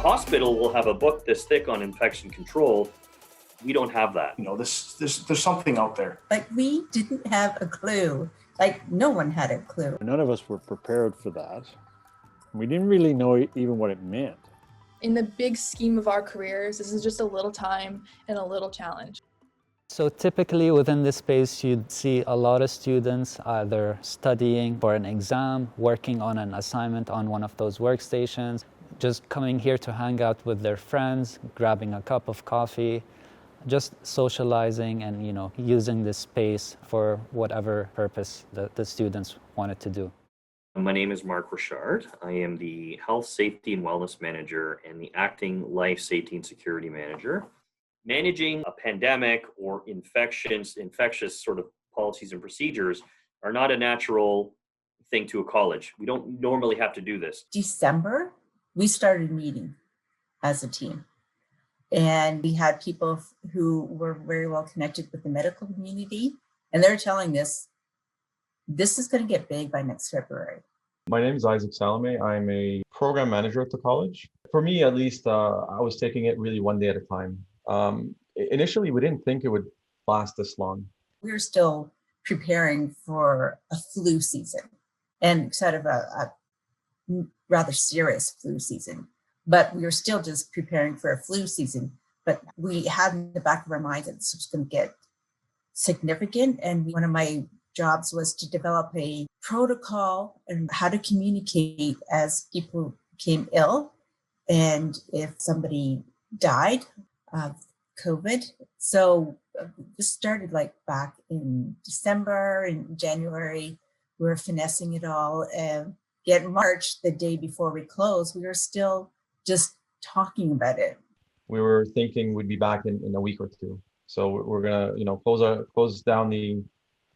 hospital will have a book this thick on infection control. We don't have that. There's something out there. Like, we didn't have a clue. Like, no one had a clue. None of us were prepared for that. We didn't really know even what it meant. In the big scheme of our careers, this is just a little time and a little challenge. So typically within this space, you'd see a lot of students either studying for an exam, working on an assignment on one of those workstations, just coming here to hang out with their friends, grabbing a cup of coffee, just socializing and, using this space for whatever purpose the students wanted to do. My name is Mark Richard. I am the Health, Safety, and Wellness Manager and the Acting Life Safety and Security Manager. Managing a pandemic or infectious sort of policies and procedures are not a natural thing to a college. We don't normally have to do this. December, we started meeting as a team. And we had people who were very well connected with the medical community. And they're telling us, this is going to get big by next February. My name is Isaac Salome. I'm a program manager at the college. For me, at least, I was taking it really one day at a time. Initially, we didn't think it would last this long. We were still preparing for a flu season, and sort of a rather serious flu season. But we were still just preparing for a flu season. But we had in the back of our minds that this was going to get significant. And one of my jobs was to develop a protocol and how to communicate as people became ill and if somebody died of COVID. So this started like back in December and January. We were finessing it all. And yet in March, the day before we closed, we were still just talking about it. We were thinking we'd be back in a week or two. So we're gonna, close down the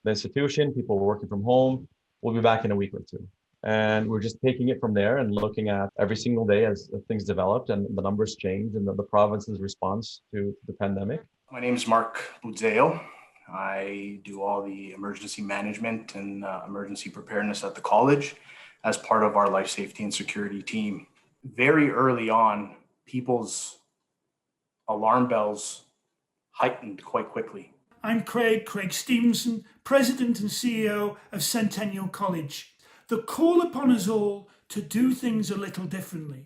institution. People were working from home. We'll be back in a week or two. And we're just taking it from there and looking at every single day as things developed and the numbers changed and the province's response to the pandemic. My name is Mark Budzeo. I do all the emergency management and emergency preparedness at the college as part of our life safety and security team. Very early on, people's alarm bells heightened quite quickly. I'm Craig Stevenson, President and CEO of Centennial College. The call upon us all to do things a little differently,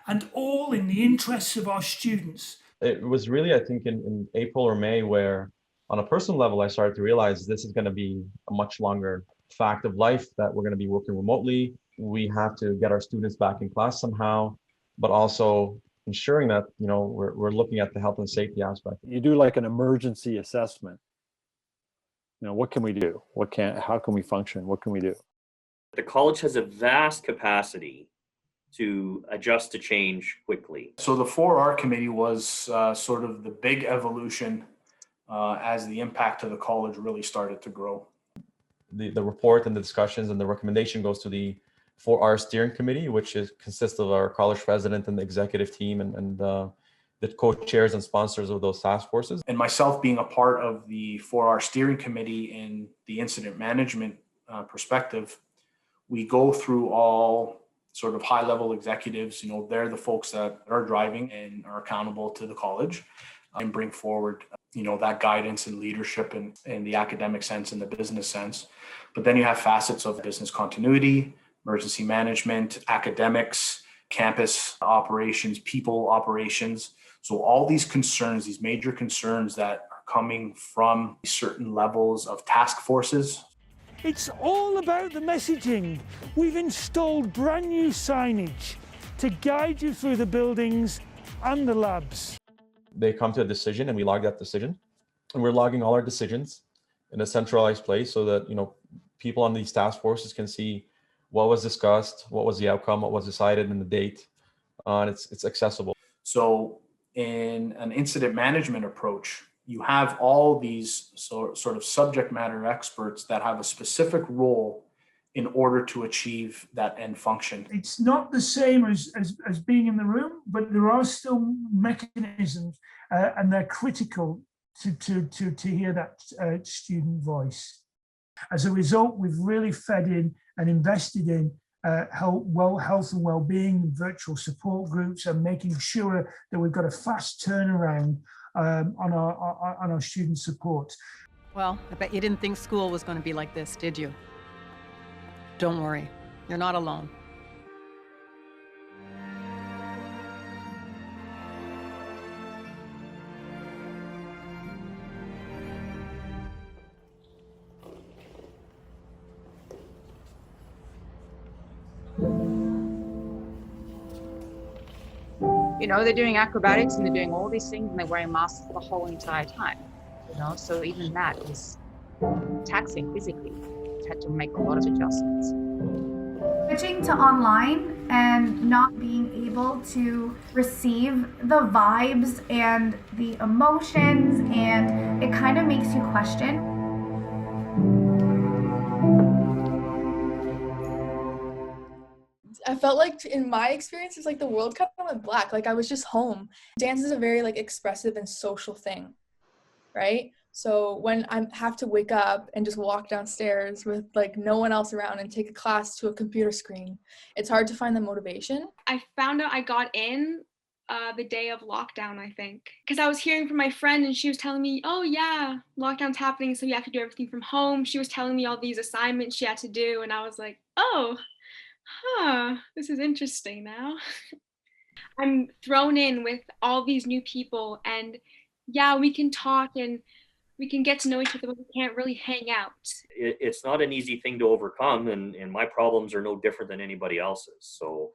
and all in the interests of our students. It was really, I think, in April or May where, on a personal level, I started to realize this is going to be a much longer fact of life, that we're going to be working remotely. We have to get our students back in class somehow, but also ensuring that, we're looking at the health and safety aspect. You do like an emergency assessment. What can we do? How can we function? What can we do? The college has a vast capacity to adjust to change quickly. So the 4R committee was sort of the big evolution as the impact to the college really started to grow. The report and the discussions and the recommendation goes to the 4R steering committee, which consists of our college president and the executive team and the co-chairs and sponsors of those task forces. And myself being a part of the 4R steering committee in the incident management perspective, we go through all sort of high-level executives. They're the folks that are driving and are accountable to the college and bring forward, that guidance and leadership in the academic sense and the business sense. But then you have facets of business continuity, emergency management, academics, campus operations, people operations. So all these concerns, these major concerns that are coming from certain levels of task forces. It's all about the messaging. We've installed brand new signage to guide you through the buildings and the labs. They come to a decision and we log that decision. And we're logging all our decisions in a centralized place so that, people on these task forces can see what was discussed, what was the outcome, what was decided, and the date. And it's accessible. So in an incident management approach, you have all these sort of subject matter experts that have a specific role in order to achieve that end function. It's not the same as being in the room, but there are still mechanisms and they're critical to hear that student voice. As a result, we've really fed in and invested in health and well-being, virtual support groups, and making sure that we've got a fast turnaround on our student support. Well, I bet you didn't think school was going to be like this, did you? Don't worry, you're not alone. You know, they're doing acrobatics and they're doing all these things and they're wearing masks the whole entire time. You know, so even that is taxing physically. We've had to make a lot of adjustments. Switching to online and not being able to receive the vibes and the emotions, and it kind of makes you question. I felt like in my experience, it's like the world kind of went black. Like I was just home. Dance is a very like expressive and social thing, right? So when I have to wake up and just walk downstairs with like no one else around and take a class to a computer screen, it's hard to find the motivation. I found out I got in the day of lockdown, I think, because I was hearing from my friend and she was telling me, oh yeah, lockdown's happening, so you have to do everything from home. She was telling me all these assignments she had to do, and I was like, oh, this is interesting now. I'm thrown in with all these new people, and yeah, we can talk and we can get to know each other, but we can't really hang out. It's not an easy thing to overcome, and my problems are no different than anybody else's. So,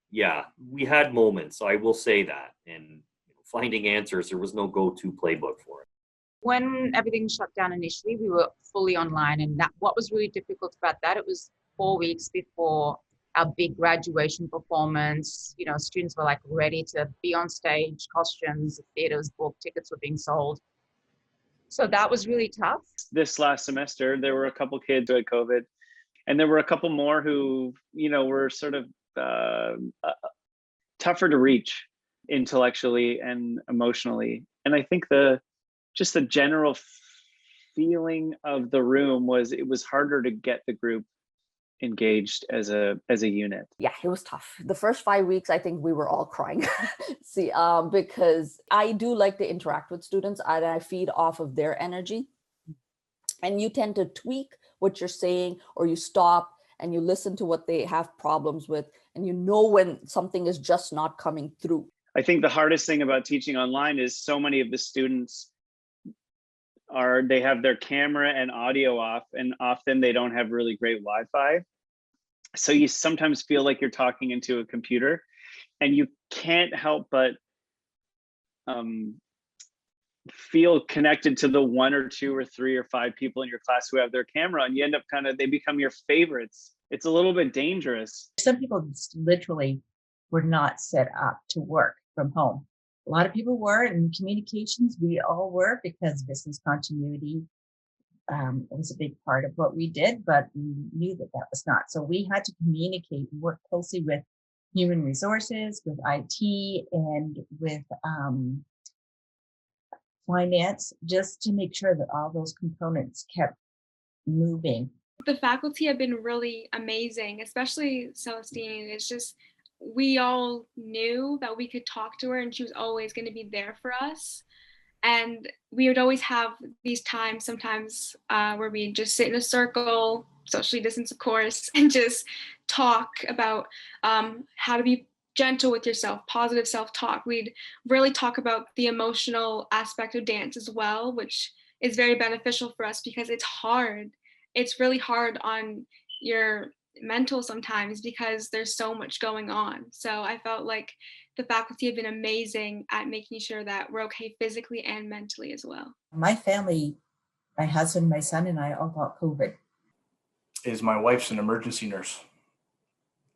yeah, we had moments, I will say that, and finding answers, there was no go-to playbook for it. When everything shut down initially, we were fully online, and that what was really difficult about that, it was 4 weeks before our big graduation performance. You know, students were like ready to be on stage, costumes, theaters booked, tickets were being sold. So that was really tough. This last semester, there were a couple kids who had COVID, and there were a couple more who, you know, were sort of tougher to reach intellectually and emotionally. And I think the general feeling of the room was it was harder to get the group engaged as a unit. Yeah, it was tough. The first 5 weeks, I think we were all crying. Because I do like to interact with students and I feed off of their energy. And you tend to tweak what you're saying, or you stop and you listen to what they have problems with, and you know when something is just not coming through. I think the hardest thing about teaching online is so many of the students they have their camera and audio off, and often they don't have really great Wi-Fi. So you sometimes feel like you're talking into a computer, and you can't help but feel connected to the 1 or 2 or 3 or 5 people in your class who have their camera, and you end up they become your favorites. It's a little bit dangerous. Some people literally were not set up to work from home. A lot of people were in communications. We all were, because business continuity was a big part of what we did, but we knew that that was not. So we had to communicate and work closely with human resources, with IT, and with finance, just to make sure that all those components kept moving. The faculty have been really amazing, especially Celestine. It's just, we all knew that we could talk to her and she was always going to be there for us. And we would always have these times sometimes where we'd just sit in a circle, socially distance, of course, and just talk about how to be gentle with yourself, positive self-talk. We'd really talk about the emotional aspect of dance as well, which is very beneficial for us because it's hard. It's really hard on your mental sometimes because there's so much going on. So I felt like the faculty have been amazing at making sure that we're okay physically and mentally as well. My family, my husband, my son, and I all got COVID. My wife's an emergency nurse,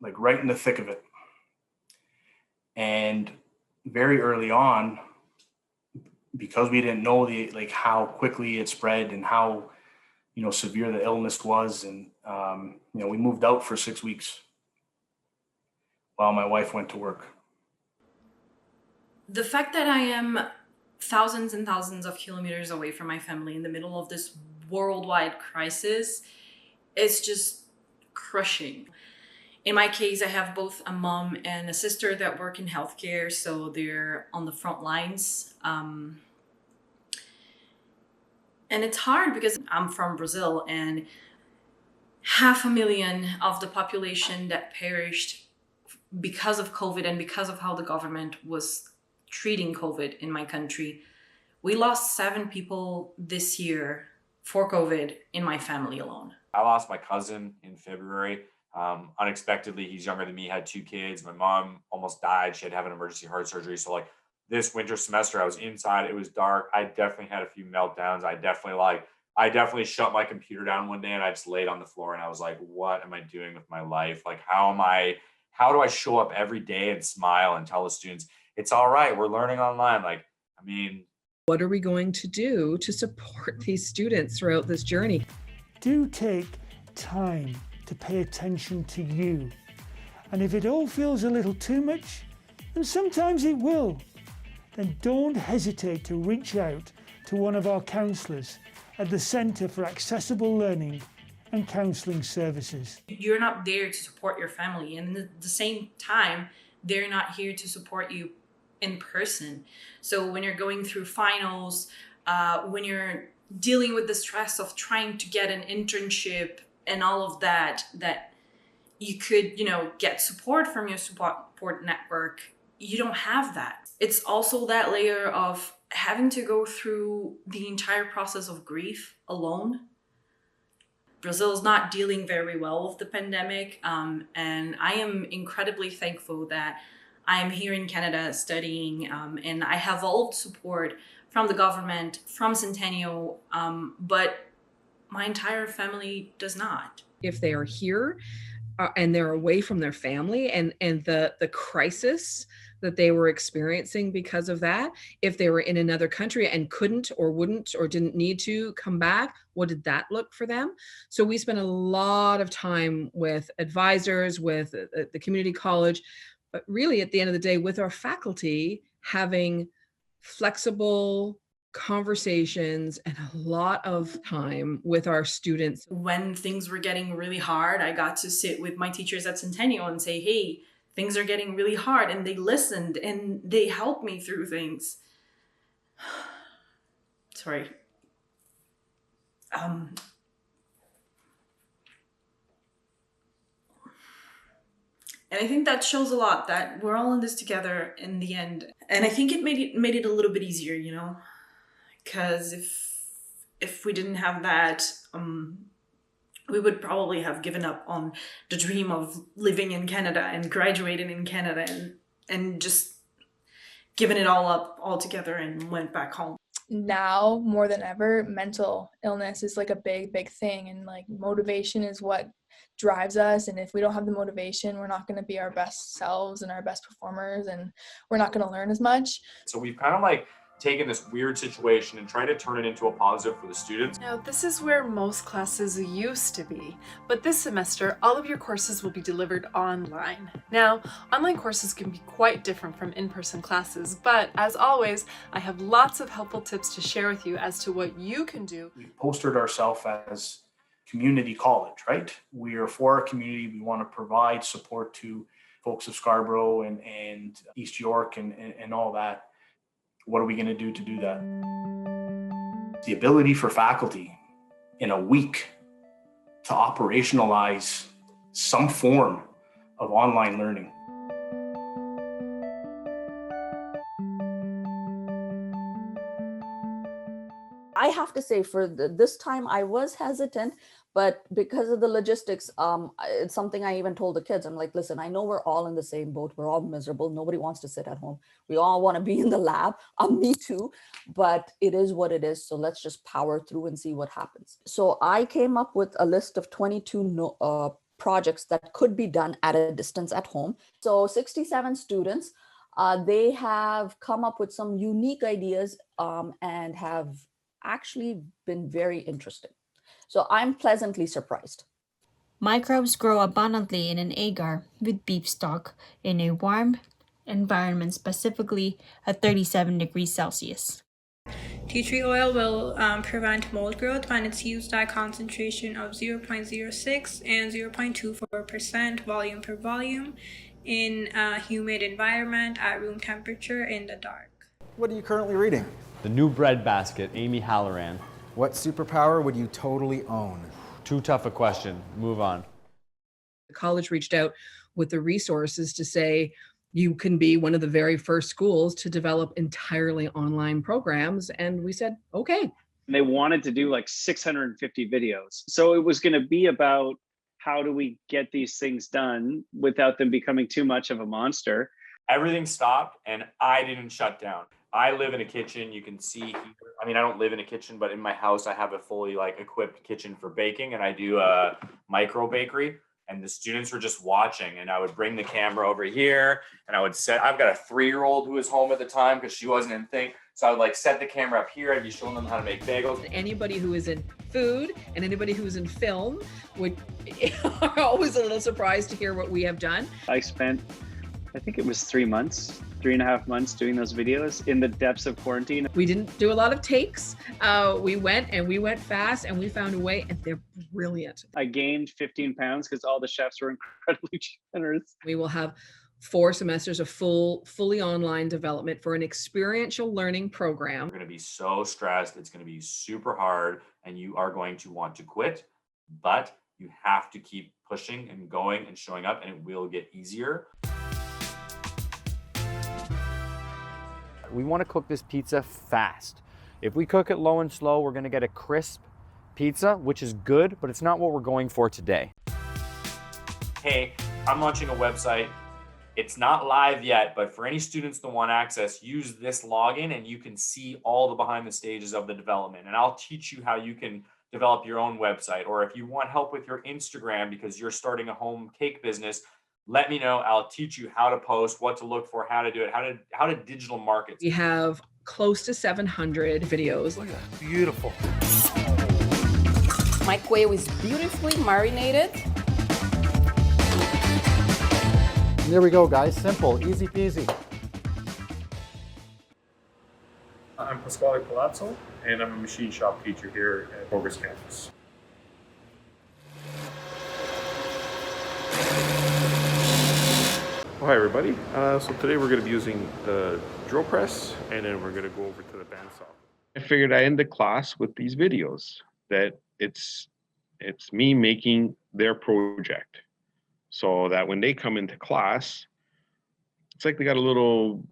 like right in the thick of it. And very early on, because we didn't know how quickly it spread and how severe the illness was, and we moved out for 6 weeks while my wife went to work. The fact that I am thousands and thousands of kilometers away from my family in the middle of this worldwide crisis is just crushing. In my case, I have both a mom and a sister that work in healthcare, so they're on the front lines. And it's hard because I'm from Brazil, and 500,000 of the population that perished because of COVID and because of how the government was treating COVID in my country. We lost 7 people this year for COVID in my family alone. I lost my cousin in February. Unexpectedly, he's younger than me, had 2 kids. My mom almost died. She had to have an emergency heart surgery. So like this winter semester, I was inside. It was dark. I definitely had a few meltdowns. I definitely shut my computer down one day and I just laid on the floor and I was like, what am I doing with my life? Like, how do I show up every day and smile and tell the students, it's all right, we're learning online? Like, I mean, what are we going to do to support these students throughout this journey? Do take time to pay attention to you. And if it all feels a little too much, and sometimes it will, then don't hesitate to reach out to one of our counsellors at the Centre for Accessible Learning and Counselling Services. You're not there to support your family, and at the same time, they're not here to support you in person. So when you're going through finals, when you're dealing with the stress of trying to get an internship and all of that you could, get support from your support network, you don't have that. It's also that layer of having to go through the entire process of grief alone. Brazil is not dealing very well with the pandemic, and I am incredibly thankful that I am here in Canada studying, and I have all the support from the government, from Centennial, but my entire family does not. If they are here and they're away from their family and the crisis that they were experiencing because of that, if they were in another country and couldn't or wouldn't or didn't need to come back, what did that look for them? So we spent a lot of time with advisors, with the community college, but really at the end of the day with our faculty, having flexible conversations and a lot of time with our students. When things were getting really hard, I got to sit with my teachers at Centennial and say, hey, things are getting really hard, and they listened and they helped me through things. Sorry. And I think that shows a lot that we're all in this together in the end. And I think it made it a little bit easier, because if we didn't have that, we would probably have given up on the dream of living in Canada and graduating in Canada and just given it all up altogether and went back home. Now more than ever, mental illness is like a big thing, and like motivation is what drives us. And if we don't have the motivation, we're not going to be our best selves and our best performers, and we're not going to learn as much. So we've kind of like taken this weird situation and tried to turn it into a positive for the students. Now, this is where most classes used to be, but this semester, all of your courses will be delivered online. Now, online courses can be quite different from in-person classes, but as always, I have lots of helpful tips to share with you as to what you can do. We posted ourselves as community college, right? We are for our community. We want to provide support to folks of Scarborough and East York and all that. What are we going to do that? The ability for faculty in a week to operationalize some form of online learning. I have to say for this time I was hesitant, but because of the logistics, it's something I even told the kids. I'm like, listen, I know we're all in the same boat. We're all miserable. Nobody wants to sit at home. We all want to be in the lab. Me too, but it is what it is. So let's just power through and see what happens. So I came up with a list of 22 projects that could be done at a distance at home. So 67 students, they have come up with some unique ideas and have actually been very interesting. So I'm pleasantly surprised. Microbes grow abundantly in an agar with beef stock in a warm environment, specifically at 37 degrees Celsius. Tea tree oil will prevent mold growth when it's used at a concentration of 0.06 and 0.24% volume per volume in a humid environment at room temperature in the dark. What are you currently reading? The New Bread Basket, Amy Halloran. What superpower would you totally own? Too tough a question. Move on. The college reached out with the resources to say, you can be one of the very first schools to develop entirely online programs. And we said, okay. They wanted to do like 650 videos. So it was going to be about how do we get these things done without them becoming too much of a monster. Everything stopped and I didn't shut down. I live in a kitchen. You can see here. I mean, I don't live in a kitchen, but in my house, I have a fully equipped kitchen for baking, and I do a micro bakery. And the students were just watching, and I would bring the camera over here and I would I've got a 3-year-old who was home at the time because she wasn't in thing. So I would set the camera up here. I'd be showing them how to make bagels. Anybody who is in food and anybody who is in film are always a little surprised to hear what we have done. I spent, I think it was 3.5 months doing those videos in the depths of quarantine. We didn't do a lot of takes. We went fast and we found a way, and they're brilliant. I gained 15 pounds because all the chefs were incredibly generous. We will have 4 semesters of fully online development for an experiential learning program. You're going to be so stressed. It's going to be super hard and you are going to want to quit, but you have to keep pushing and going and showing up, and it will get easier. We want to cook this pizza fast. If we cook it low and slow, we're going to get a crisp pizza, which is good, but it's not what we're going for today. Hey, I'm launching a website. It's not live yet, but for any students that want access, use this login and you can see all the behind the stages of the development. And I'll teach you how you can develop your own website. Or if you want help with your Instagram because you're starting a home cake business, let me know. I'll teach you how to post, what to look for, how to do it, how to digital market. We have close to 700 videos. Look at that, beautiful. My quail is beautifully marinated. And there we go, guys. Simple, easy peasy. I'm Pasquale Palazzo, and I'm a machine shop teacher here at Progress Campus. Hi everybody, so today we're going to be using the drill press, and then we're going to go over to the bandsaw. I figured I end the class with these videos, that it's me making their project, so that when they come into class, it's like they got a little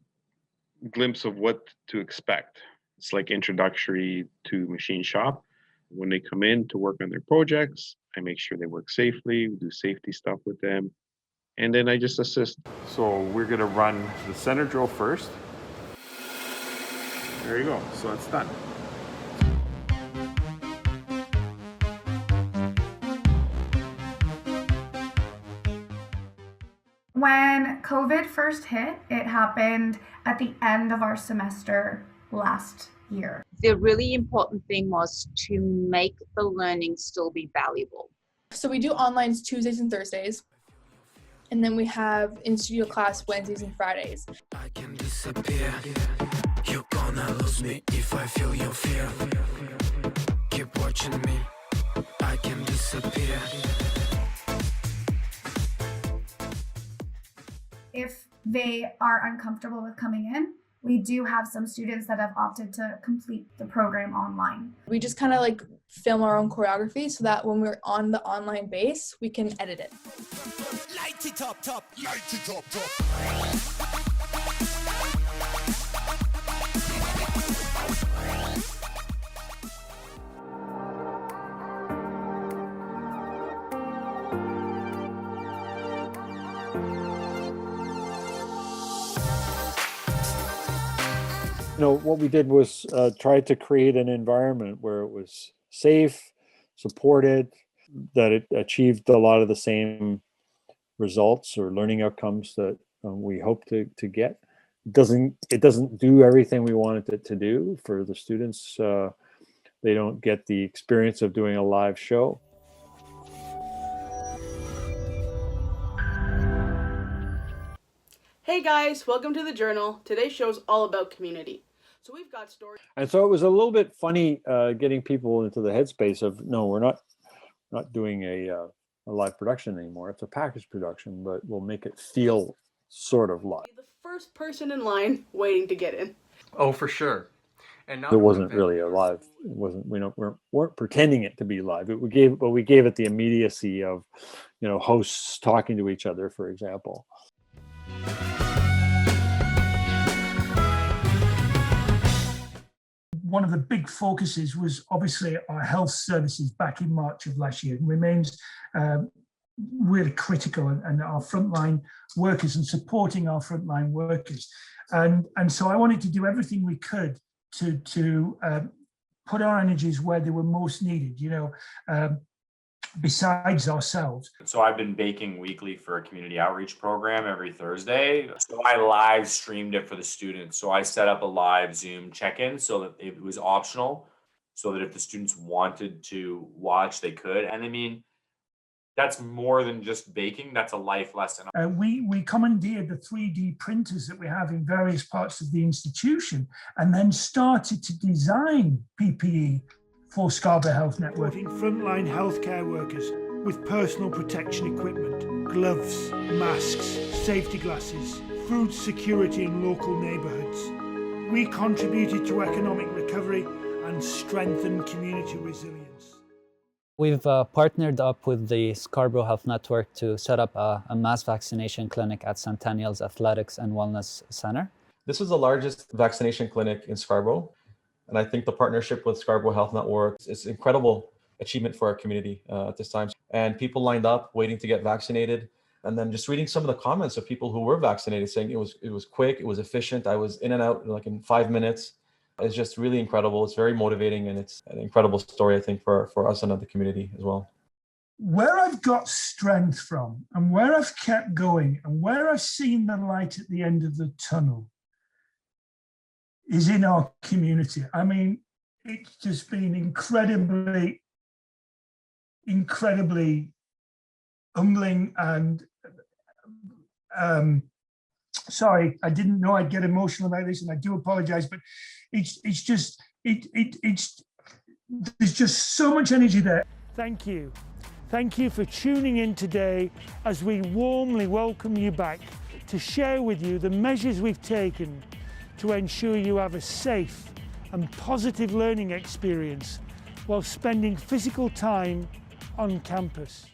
glimpse of what to expect. It's like introductory to machine shop. When they come in to work on their projects, I make sure they work safely, we do safety stuff with them, and then I just assist. So we're gonna run the center drill first. There you go, so it's done. When COVID first hit, it happened at the end of our semester last year. The really important thing was to make the learning still be valuable. So we do online Tuesdays and Thursdays. And then we have in-studio class Wednesdays and Fridays. I can disappear. You're gonna lose me if I feel your fear. Keep watching me. I can disappear. If they are uncomfortable with coming in, we do have some students that have opted to complete the program online. We just kind of film our own choreography so that when we're on the online base, we can edit it. Light it up, top. Light it up, top. What we did was try to create an environment where it was safe, supported, that it achieved a lot of the same results or learning outcomes that we hope to get. It doesn't do everything we wanted it to do for the students. They don't get the experience of doing a live show. Hey guys, welcome to the journal. Today's show is all about community. So we've got stories. And so it was a little bit funny getting people into the headspace of, no, we're not doing a live production anymore. It's a package production, but we'll make it feel sort of live. The first person in line waiting to get in. Oh, for sure. And It wasn't really a live. It wasn't. We weren't pretending it to be live. We gave it the immediacy of, hosts talking to each other, for example. One of the big focuses was obviously our health services back in March of last year. It remains really critical, and our frontline workers and supporting our frontline workers. And so I wanted to do everything we could to put our energies where they were most needed, besides ourselves. So I've been baking weekly for a community outreach program every Thursday. So I live streamed it for the students. So I set up a live Zoom check-in so that it was optional, so that if the students wanted to watch, they could. And I mean, that's more than just baking. That's a life lesson. We commandeered the 3D printers that we have in various parts of the institution, and then started to design PPE for Scarborough Health Network. Frontline healthcare workers with personal protection equipment, gloves, masks, safety glasses, food security in local neighbourhoods. We contributed to economic recovery and strengthened community resilience. We've partnered up with the Scarborough Health Network to set up a mass vaccination clinic at Centennial's Athletics and Wellness Center. This was the largest vaccination clinic in Scarborough. And I think the partnership with Scarborough Health Network is an incredible achievement for our community at this time. And people lined up waiting to get vaccinated. And then just reading some of the comments of people who were vaccinated saying it was quick, it was efficient. I was in and out like in 5 minutes. It's just really incredible. It's very motivating, and it's an incredible story, I think, for us and the community as well. Where I've got strength from, and where I've kept going, and where I've seen the light at the end of the tunnel is in our community. I mean, it's just been incredibly humbling, and sorry, I didn't know I'd get emotional about this, and I do apologize, but it's there's just so much energy there. Thank you. Thank you for tuning in today as we warmly welcome you back to share with you the measures we've taken to ensure you have a safe and positive learning experience while spending physical time on campus.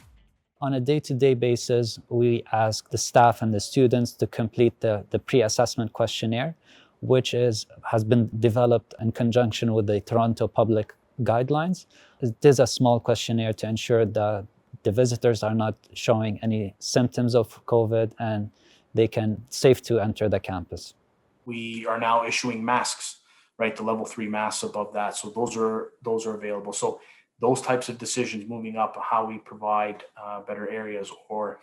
On a day-to-day basis, we ask the staff and the students to complete the pre-assessment questionnaire, which has been developed in conjunction with the Toronto Public Guidelines. It is a small questionnaire to ensure that the visitors are not showing any symptoms of COVID and they can safe to enter the campus. We are now issuing masks, right? The level 3 masks above that. So those are available. So those types of decisions moving up, how we provide better areas, or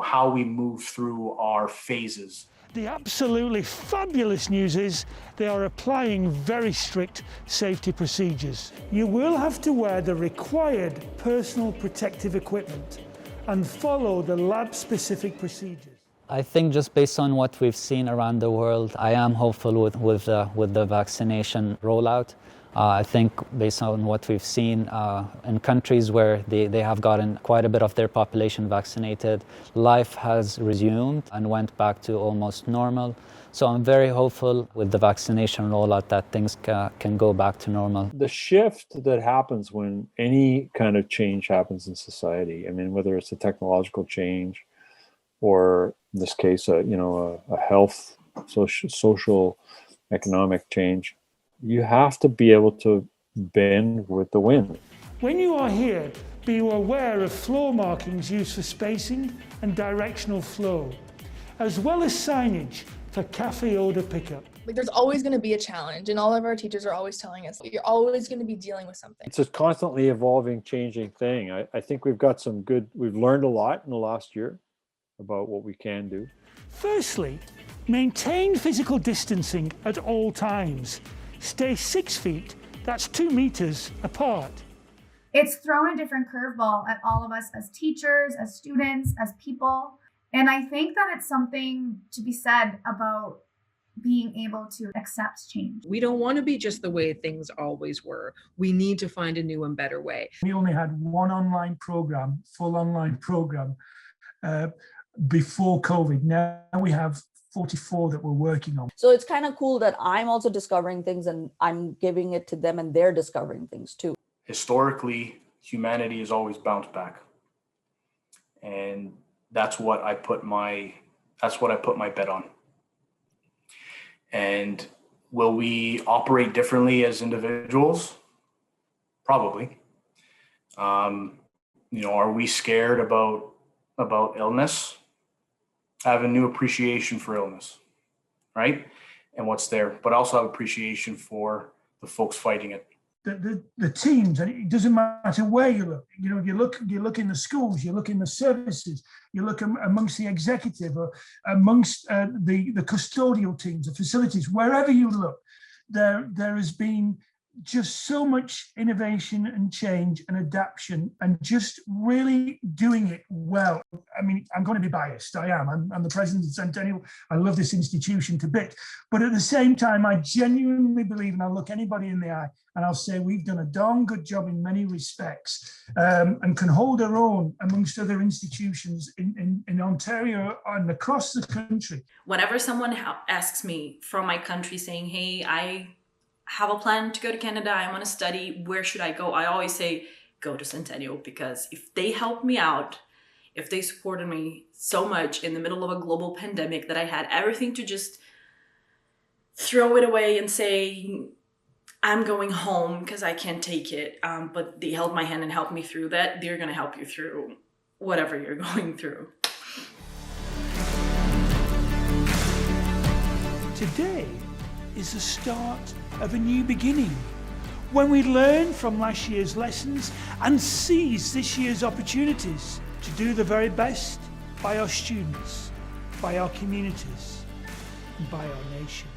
how we move through our phases. The absolutely fabulous news is they are applying very strict safety procedures. You will have to wear the required personal protective equipment and follow the lab-specific procedures. I think just based on what we've seen around the world, I am hopeful with the vaccination rollout. I think based on what we've seen in countries where they have gotten quite a bit of their population vaccinated, life has resumed and went back to almost normal. So I'm very hopeful with the vaccination rollout that things can go back to normal. The shift that happens when any kind of change happens in society, I mean, whether it's a technological change or in this case, a health, social, economic change, you have to be able to bend with the wind. When you are here, be aware of floor markings used for spacing and directional flow, as well as signage for cafe order pickup. Like, there's always going to be a challenge, and all of our teachers are always telling us you're always going to be dealing with something. It's a constantly evolving, changing thing. I think we've learned a lot in the last year about what we can do. Firstly, maintain physical distancing at all times. Stay 6 feet, that's 2 meters apart. It's thrown a different curveball at all of us as teachers, as students, as people. And I think that it's something to be said about being able to accept change. We don't want to be just the way things always were. We need to find a new and better way. We only had one online program, full online program, before COVID. Now we have 44 that we're working on. So it's kind of cool that I'm also discovering things and I'm giving it to them and they're discovering things too. Historically, humanity has always bounced back. And that's what I put my bet on. And will we operate differently as individuals? Probably. Are we scared about illness? I have a new appreciation for illness, right? And what's there, but also have appreciation for the folks fighting it. The teams, and it doesn't matter where you look. You look in the schools, you look in the services, you look amongst the executive, or amongst the custodial teams, the facilities. Wherever you look, there has been just so much innovation and change and adaptation, and just really doing it well. I mean, I'm going to be biased. I am. I'm the president of Centennial. I love this institution to bits. But at the same time, I genuinely believe, and I'll look anybody in the eye and I'll say we've done a darn good job in many respects, and can hold our own amongst other institutions in Ontario and across the country. Whenever someone asks me from my country saying, hey, I have a plan to go to Canada, I want to study, where should I go? I always say, go to Centennial, because if they helped me out, if they supported me so much in the middle of a global pandemic that I had everything to just throw it away and say, I'm going home because I can't take it. But they held my hand and helped me through that. They're going to help you through whatever you're going through. Today is the start of a new beginning, when we learn from last year's lessons and seize this year's opportunities to do the very best by our students, by our communities, and by our nation.